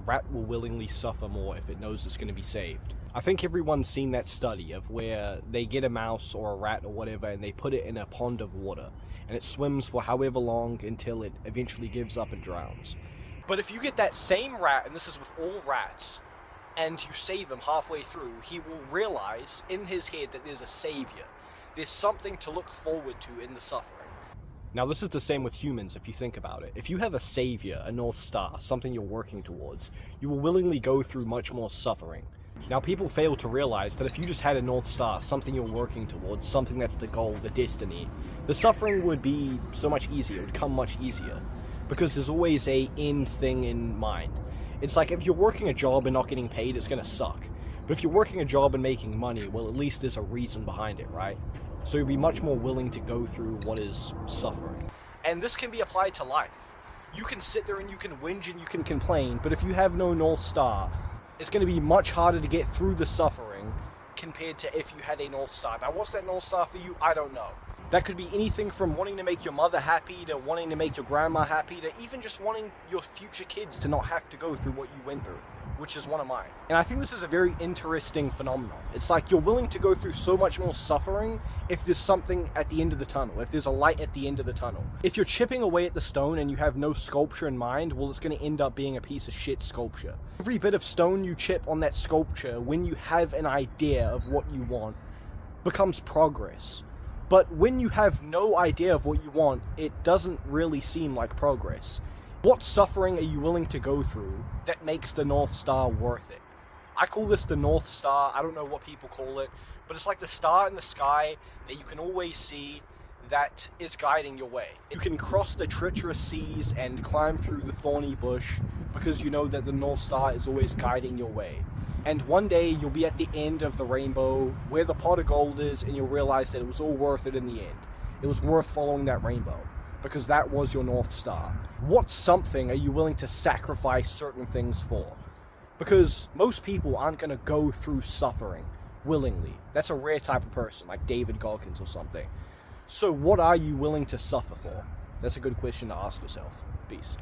rat will willingly suffer more if it knows it's going to be saved. I think everyone's seen that study of where they get a mouse or a rat or whatever and they put it in a pond of water and it swims for however long until it eventually gives up and drowns. But if you get that same rat, and this is with all rats, and you save him halfway through, he will realize in his head that there's a savior. There's something to look forward to in the suffering. Now this is the same with humans if you think about it. If you have a savior, a North Star, something you're working towards, you will willingly go through much more suffering. Now people fail to realize that if you just had a North Star, something you're working towards, something that's the goal, the destiny, the suffering would be so much easier, it would come much easier. Because there's always a end thing in mind. It's like if you're working a job and not getting paid, it's gonna suck. But if you're working a job and making money, well at least there's a reason behind it, right? So you'll be much more willing to go through what is suffering. And this can be applied to life. You can sit there and you can whinge and you can complain, but if you have no North Star, it's going to be much harder to get through the suffering compared to if you had a North Star. Now what's that North Star for you? I don't know. That could be anything from wanting to make your mother happy, to wanting to make your grandma happy, to even just wanting your future kids to not have to go through what you went through, which is one of mine. And I think this is a very interesting phenomenon. It's like you're willing to go through so much more suffering if there's something at the end of the tunnel, if there's a light at the end of the tunnel. If you're chipping away at the stone and you have no sculpture in mind, well, it's going to end up being a piece of shit sculpture. Every bit of stone you chip on that sculpture, when you have an idea of what you want, becomes progress. But when you have no idea of what you want, it doesn't really seem like progress. What suffering are you willing to go through that makes the North Star worth it? I call this the North Star. I don't know what people call it, but it's like the star in the sky that you can always see that is guiding your way. You can cross the treacherous seas and climb through the thorny bush because you know that the North Star is always guiding your way. And one day you'll be at the end of the rainbow where the pot of gold is, and you'll realize that it was all worth it in the end. It was worth following that rainbow because that was your North Star. What something are you willing to sacrifice certain things for? Because most people aren't going to go through suffering willingly. That's a rare type of person, like David Goggins or something. So what are you willing to suffer for? That's a good question to ask yourself. Peace.